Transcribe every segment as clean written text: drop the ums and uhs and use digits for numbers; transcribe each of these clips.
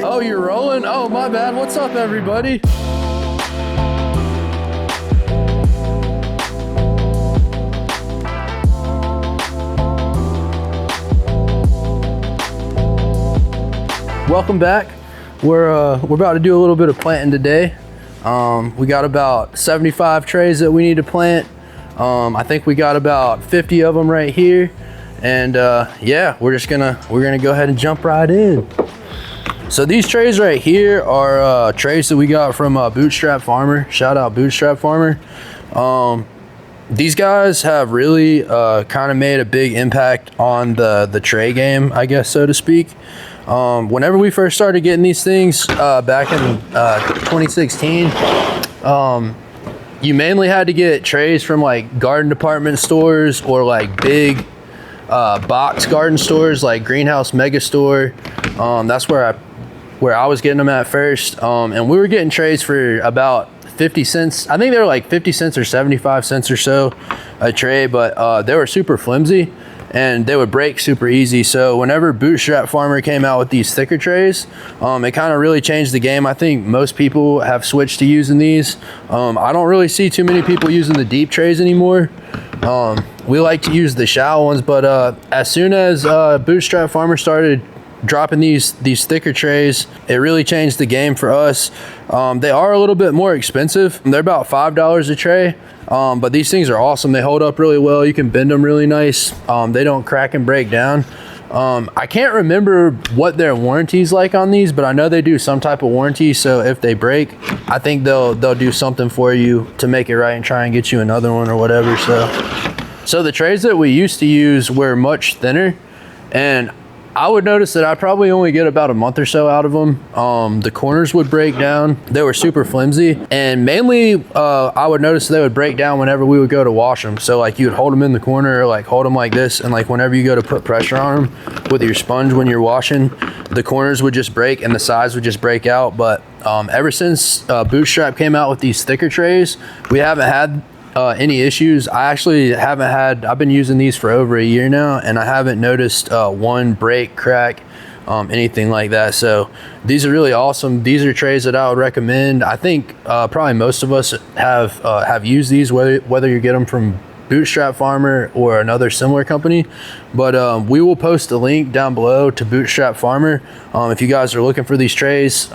Oh, you're rolling? Oh, my bad. What's up, everybody? Welcome back. We're about to do a little bit of planting today. We got about 75 trays that we need to plant. I think we got about 50 of them right here. And yeah, we're gonna go ahead and jump right in. So these trays right here are trays that we got from Bootstrap Farmer. Shout out Bootstrap Farmer. These guys have really kind of made a big impact on the tray game, I guess, so to speak. Whenever we first started getting these things back in 2016, you mainly had to get trays from like garden department stores or like big box garden stores like Greenhouse Mega Store. That's where I was getting them at first, and we were getting trays for about 50 cents. I think they were like 50 cents or 75 cents or so a tray, but they were super flimsy and they would break super easy. So whenever Bootstrap Farmer came out with these thicker trays, it kind of really changed the game. I think most people have switched to using these. I don't really see too many people using the deep trays anymore. We like to use the shallow ones, but as soon as Bootstrap Farmer started dropping these thicker trays, it really changed the game for us. They are a little bit more expensive. They're about $5 a tray, but these things are awesome. They hold up really well. You can bend them really nice. They don't crack and break down. I can't remember what their warranty's like on these, but I know they do some type of warranty. So if they break, I think they'll do something for you to make it right and try and get you another one or whatever. So the trays that we used to use were much thinner, and I would notice that I probably only get about a month or so out of them. The corners would break down. They were super flimsy, and mainly I would notice they would break down whenever we would go to wash them. So like you would hold them in the corner, or like hold them like this, and like whenever you go to put pressure on them with your sponge when you're washing, the corners would just break and the sides would just break out. But ever since Bootstrap came out with these thicker trays, we haven't had any issues. I've been using these for over a year now, and I haven't noticed one break, crack, anything like that. So these are really awesome. These are trays that I would recommend. I think probably most of us have used these, whether you get them from Bootstrap Farmer or another similar company. But we will post a link down below to Bootstrap Farmer. If you guys are looking for these trays,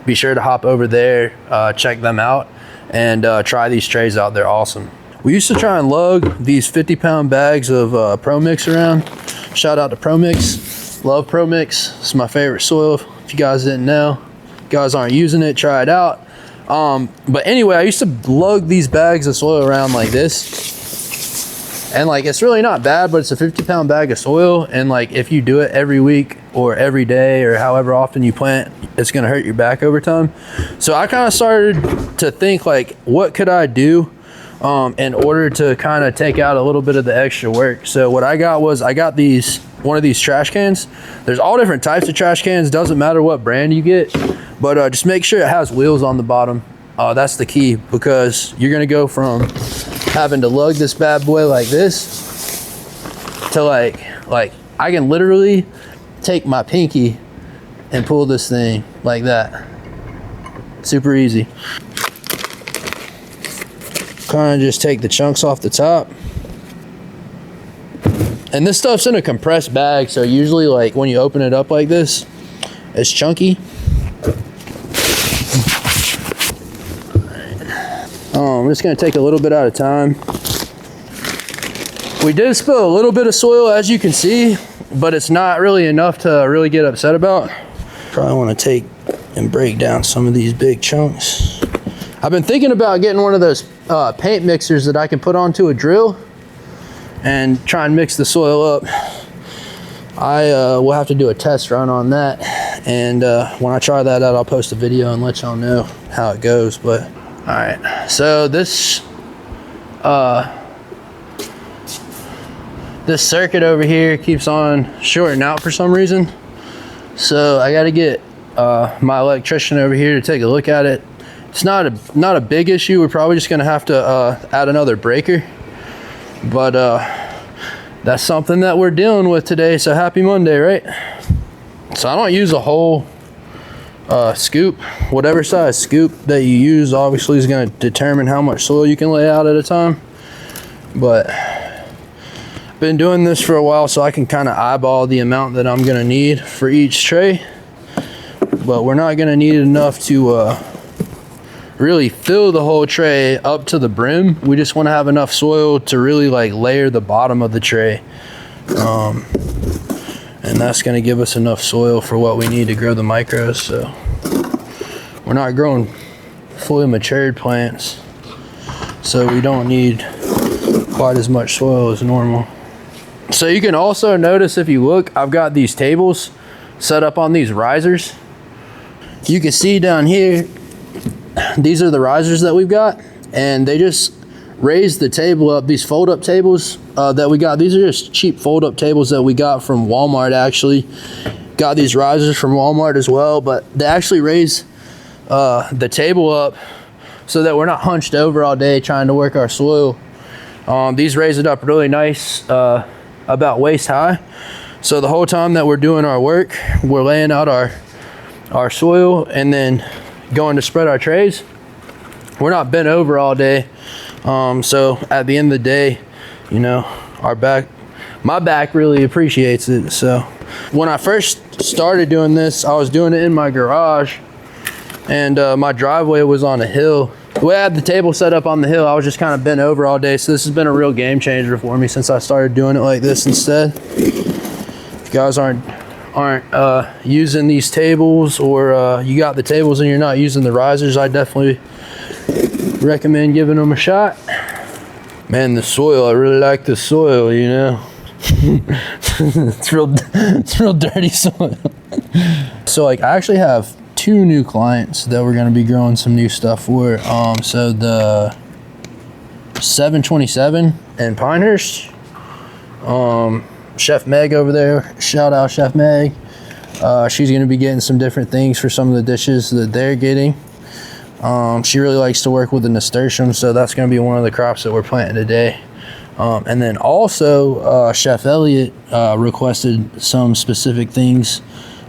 be sure to hop over there, check them out, and try these trays out. They're awesome. We used to try and lug these 50-pound bags of Pro Mix around. Shout out to Pro Mix. Love Pro Mix. It's my favorite soil. If you guys didn't know, if you guys aren't using it, try it out. But anyway, I used to lug these bags of soil around like this, and like it's really not bad, but it's a 50-pound bag of soil, and like if you do it every week or every day or however often you plant, it's gonna hurt your back over time. So I kind of started to think like, what could I do in order to kind of take out a little bit of the extra work? So what I got was, I got one of these trash cans. There's all different types of trash cans, doesn't matter what brand you get, but just make sure it has wheels on the bottom. That's the key, because you're gonna go from having to lug this bad boy like this to like I can literally take my pinky and pull this thing like that. Super easy. Kind of just take the chunks off the top. And this stuff's in a compressed bag, so usually like when you open it up like this, it's chunky. I'm just gonna take a little bit at a time. We did spill a little bit of soil, as you can see, but it's not really enough to really get upset about. Probably want to take and break down some of these big chunks. I've been thinking about getting one of those paint mixers that I can put onto a drill and try and mix the soil up. I will have to do a test run on that, and when I try that out, I'll post a video and let y'all know how it goes. But all right, so this circuit over here keeps on shorting out for some reason, so I got to get my electrician over here to take a look at it. It's not a big issue. We're probably just gonna have to add another breaker, but that's something that we're dealing with today. So happy Monday, right? So I don't use a whole scoop. Whatever size scoop that you use obviously is going to determine how much soil you can lay out at a time. But I've been doing this for a while, so I can kind of eyeball the amount that I'm going to need for each tray. But we're not going to need enough to really fill the whole tray up to the brim. We just want to have enough soil to really like layer the bottom of the tray. And that's going to give us enough soil for what we need to grow the micros. So we're not growing fully matured plants, so we don't need quite as much soil as normal. So you can also notice, if you look, I've got these tables set up on these risers. You can see down here, these are the risers that we've got, and they just raise the table up. These fold up tables that we got, these are just cheap fold up tables that we got from Walmart. Actually got these risers from Walmart as well, but they actually raise the table up so that we're not hunched over all day trying to work our soil. These raise it up really nice, about waist high, so the whole time that we're doing our work, we're laying out our soil and then going to spread our trays. We're not bent over all day. So at the end of the day, you know, my back really appreciates it. So when I first started doing this, I was doing it in my garage, and my driveway was on a hill. The way I had the table set up on the hill, I was just kind of bent over all day. So this has been a real game changer for me since I started doing it like this instead. If you guys aren't using these tables, or you got the tables and you're not using the risers, I definitely recommend giving them a shot. Man, the soil, I really like the soil, you know. it's real dirty soil. So like, I actually have 2 new clients that we're going to be growing some new stuff for. So the 727 in Pinehurst, Chef Meg over there, shout out Chef Meg. She's going to be getting some different things for some of the dishes that they're getting. She really likes to work with the nasturtium, so that's going to be one of the crops that we're planting today. And then also Chef Elliott requested some specific things.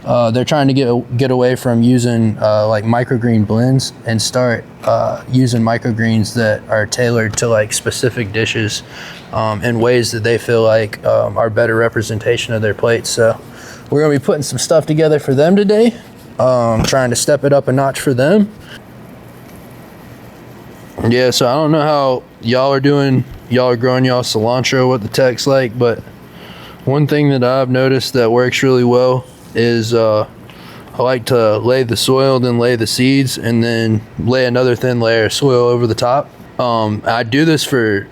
They're trying to get away from using like microgreen blends and start using microgreens that are tailored to like specific dishes in ways that they feel like are better representation of their plates. So we're going to be putting some stuff together for them today, trying to step it up a notch for them. Yeah, so I don't know how y'all are doing. Y'all are growing y'all cilantro, what the tech's like, but one thing that I've noticed that works really well is I like to lay the soil, then lay the seeds, and then lay another thin layer of soil over the top. I do this for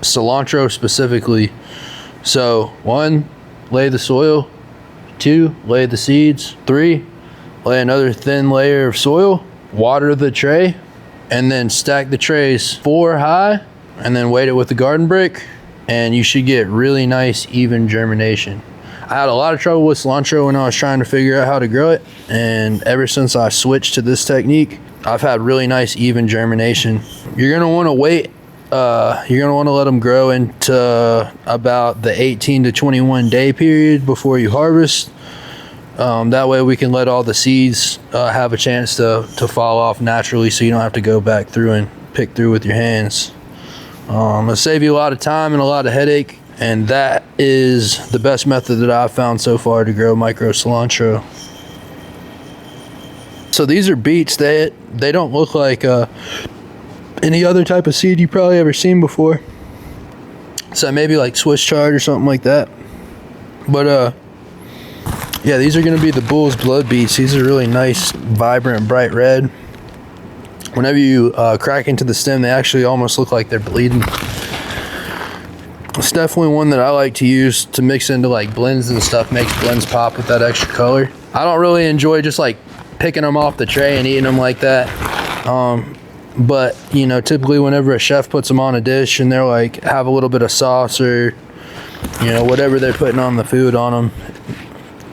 cilantro specifically. So 1, lay the soil. 2, lay the seeds. 3, lay another thin layer of soil. Water the tray, and then stack the trays 4 high, and then weight it with the garden brick, and you should get really nice even germination. I had a lot of trouble with cilantro when I was trying to figure out how to grow it, and ever since I switched to this technique, I've had really nice even germination. You're gonna want to wait. You're gonna want to let them grow into about the 18 to 21 day period before you harvest. That way we can let all the seeds have a chance to fall off naturally, so you don't have to go back through and pick through with your hands. It'll save you a lot of time and a lot of headache, and that is the best method that I've found so far to grow micro cilantro. So these are beets. They don't look like any other type of seed you probably ever seen before. So maybe like Swiss chard or something like that. But yeah, these are going to be the bull's blood beets. These are really nice, vibrant, bright red. Whenever you crack into the stem, they actually almost look like they're bleeding. It's definitely one that I like to use to mix into like blends and stuff. Makes blends pop with that extra color. I don't really enjoy just like picking them off the tray and eating them like that. But you know, typically whenever a chef puts them on a dish and they're like have a little bit of sauce or you know whatever they're putting on the food on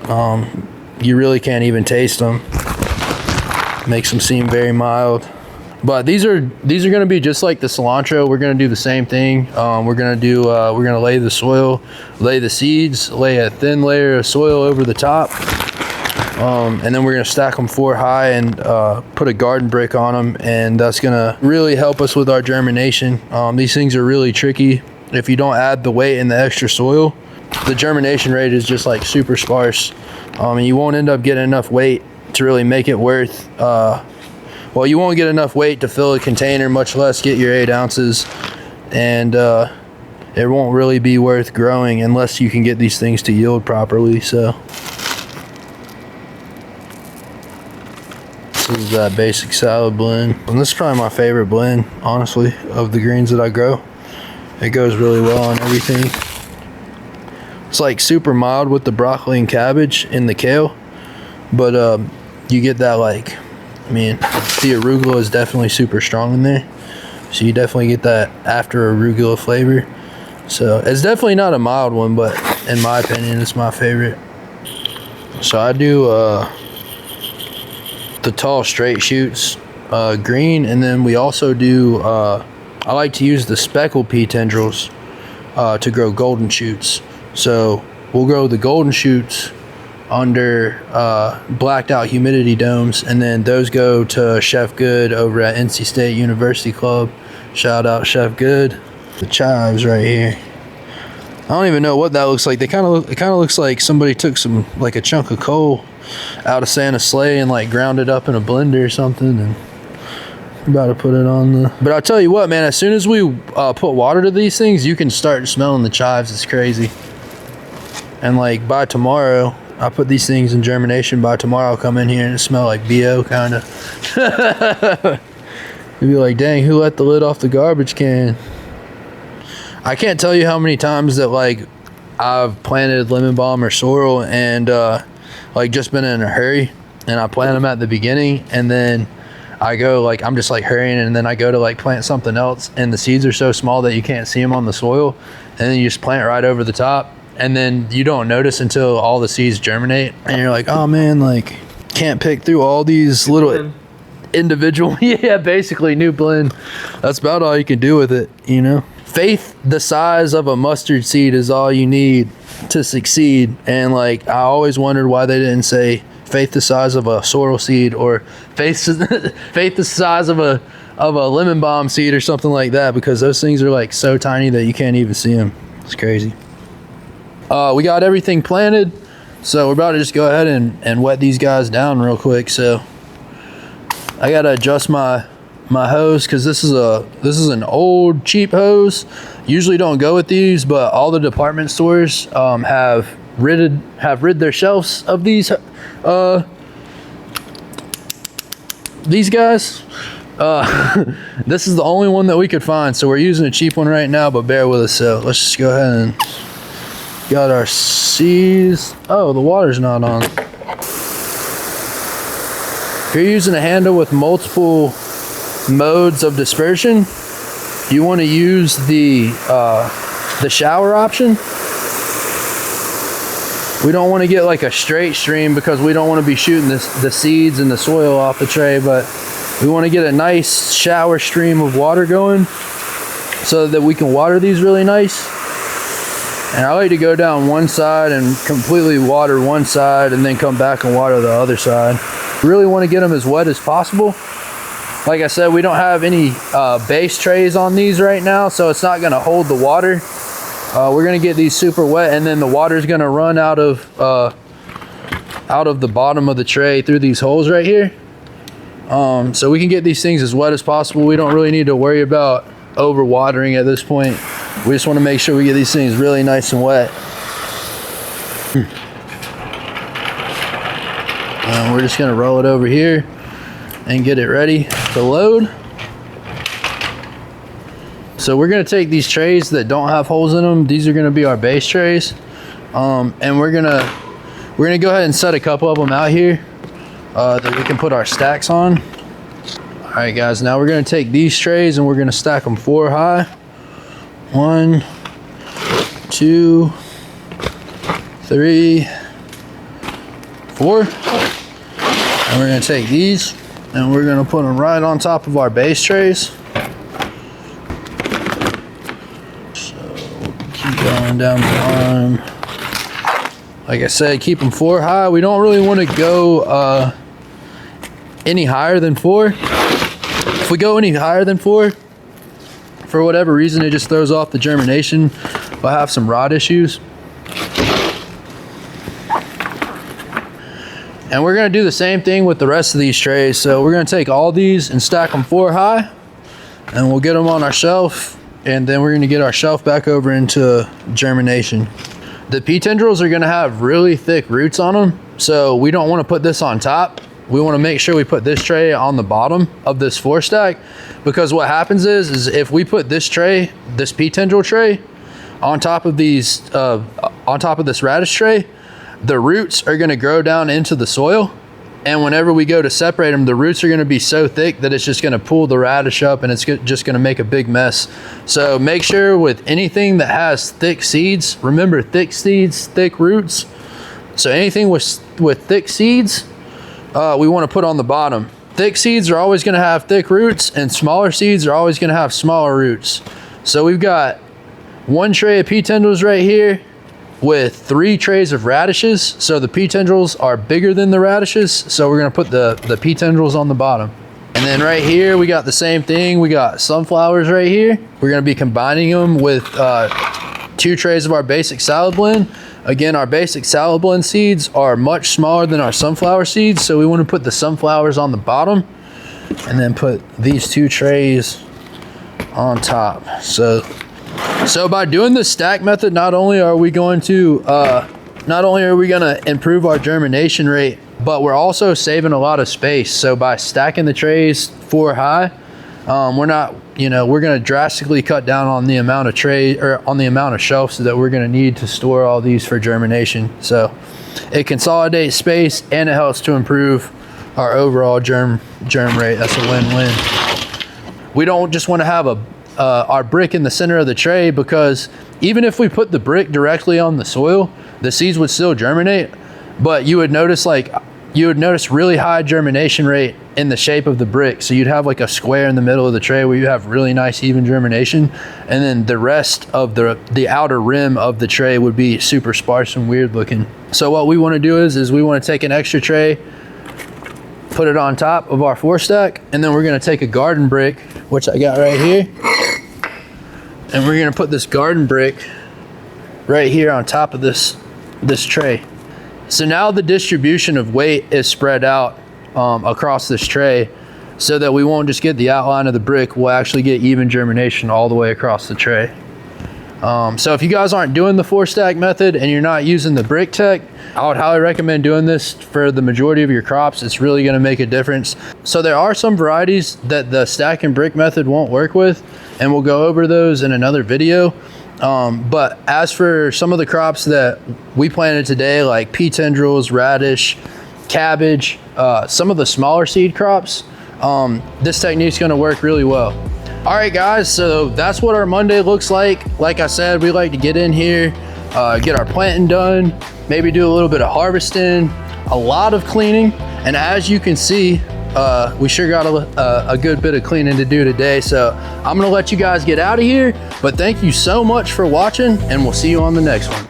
them, you really can't even taste them. Makes them seem very mild. But these are going to be just like the cilantro. We're going to do the same thing. We're going to lay the soil, lay the seeds, lay a thin layer of soil over the top, And then we're gonna stack them 4 high and put a garden brick on them, and that's gonna really help us with our germination. These things are really tricky. If you don't add the weight and the extra soil, the germination rate is just like super sparse, and you won't end up getting enough weight to really make it worth, well, you won't get enough weight to fill a container, much less get your 8 ounces, and it won't really be worth growing unless you can get these things to yield properly. So this is that basic salad blend, and this is probably my favorite blend, honestly, of the greens that I grow. It goes really well on everything. It's like super mild with the broccoli and cabbage and the kale, but you get that, like, I mean, the arugula is definitely super strong in there, so you definitely get that after arugula flavor. So it's definitely not a mild one, but in my opinion, it's my favorite. So I do the tall straight shoots green, and then we also do I like to use the speckled pea tendrils to grow golden shoots. So we'll grow the golden shoots under blacked out humidity domes, and then those go to Chef Good over at NC State University Club. Shout out Chef Good. The chives right here, I don't even know what that looks like. It kind of looks like somebody took some, like, a chunk of coal out of Santa's sleigh and like ground it up in a blender or something, and about to put it on the, but I'll tell you what, man, as soon as we put water to these things, you can start smelling the chives. It's crazy. And like by tomorrow, I put these things in germination. By tomorrow, I'll come in here and it smell like BO, kind of. You'd be like, dang, who let the lid off the garbage can? I can't tell you how many times that, like, I've planted lemon balm or sorrel and like just been in a hurry, and I plant them at the beginning, and then I go, like, I'm just like hurrying, and then I go to like plant something else, and the seeds are so small that you can't see them on the soil, and then you just plant right over the top, and then you don't notice until all the seeds germinate, and you're like, oh man, like, can't pick through all these little individual, yeah, basically new blend. That's about all you can do with it, you know. Faith the size of a mustard seed is all you need to succeed. And like, I always wondered why they didn't say faith the size of a sorrel seed, or faith the size of a lemon balm seed or something like that, because those things are like so tiny that you can't even see them. It's crazy. We got everything planted, so we're about to just go ahead and wet these guys down real quick. So I gotta adjust my hose, because this is an old cheap hose. Usually don't go with these, but all the department stores have rid their shelves of these guys. This is the only one that we could find, so we're using a cheap one right now, but bear with us. So let's just go ahead and got our seeds. Oh, the water's not on. If you're using a handle with multiple modes of dispersion, you want to use the shower option. We don't want to get like a straight stream, because we don't want to be shooting the seeds and the soil off the tray, but we want to get a nice shower stream of water going so that we can water these really nice. And I like to go down one side and completely water one side, and then come back and water the other side. Really want to get them as wet as possible. Like I said, we don't have any base trays on these right now, so it's not going to hold the water. We're going to get these super wet, and then the water is going to run out of the bottom of the tray through these holes right here. So we can get these things as wet as possible. We don't really need to worry about over watering at this point. We just want to make sure we get these things really nice and wet. We're just going to roll it over here and get it ready to load. So we're going to take these trays that don't have holes in them. These are going to be our base trays, and we're gonna go ahead and set a couple of them out here that we can put our stacks on. All right, guys. Now we're going to take these trays and we're going to stack them 4 high. 1, 2, 3, 4. And we're going to take these and we're going to put them right on top of our base trays. So keep going down the arm. Like I said, keep them 4 high. We don't really want to go any higher than 4. If we go any higher than 4, for whatever reason, it just throws off the germination. We'll have some rot issues. And we're gonna do the same thing with the rest of these trays. So we're gonna take all these and stack them 4 high, and we'll get them on our shelf, and then we're gonna get our shelf back over into germination. The pea tendrils are gonna have really thick roots on them, so we don't wanna put this on top. We wanna make sure we put this tray on the bottom of this 4 stack, because what happens is if we put this tray, this pea tendril tray, on top of these, on top of this radish tray, the roots are gonna grow down into the soil. And whenever we go to separate them, the roots are gonna be so thick that it's just gonna pull the radish up, and it's just gonna make a big mess. So make sure with anything that has thick seeds, remember thick seeds, thick roots. So anything with thick seeds, we wanna put on the bottom. Thick seeds are always gonna have thick roots, and smaller seeds are always gonna have smaller roots. So we've got 1 tray of pea tendrils right here with 3 trays of radishes. So the pea tendrils are bigger than the radishes, so we're gonna put the pea tendrils on the bottom. And then right here we got the same thing. We got sunflowers right here. We're gonna be combining them with 2 trays of our basic salad blend. Again, our basic salad blend seeds are much smaller than our sunflower seeds, so we want to put the sunflowers on the bottom and then put these 2 trays on top. So by doing the stack method, not only are we going to improve our germination rate, but we're also saving a lot of space. So by stacking the trays 4 high, we're going to drastically cut down on the amount of on the amount of shelves that we're going to need to store all these for germination. So it consolidates space, and it helps to improve our overall germ rate. That's a win-win. We don't just want to have our brick in the center of the tray, because even if we put the brick directly on the soil, the seeds would still germinate, but you would notice really high germination rate in the shape of the brick. So you'd have like a square in the middle of the tray where you have really nice even germination, and then the rest of the outer rim of the tray would be super sparse and weird looking. So what we want to do is we want to take an extra tray, put it on top of our 4 stack, and then we're going to take a garden brick, which I got right here, and we're going to put this garden brick right here on top of this tray. So now the distribution of weight is spread out across this tray, so that we won't just get the outline of the brick, we'll actually get even germination all the way across the tray. So if you guys aren't doing the 4 stack method and you're not using the brick tech, I would highly recommend doing this for the majority of your crops. It's really going to make a difference. So there are some varieties that the stack and brick method won't work with, and we'll go over those in another video. But as for some of the crops that we planted today, like pea tendrils, radish, cabbage, some of the smaller seed crops, this technique's going to work really well. All right, guys, so that's what our Monday looks like. Like I said, we like to get in here, get our planting done, maybe do a little bit of harvesting, a lot of cleaning, and as you can see, we sure got a good bit of cleaning to do today. So I'm gonna let you guys get out of here, but thank you so much for watching, and we'll see you on the next one.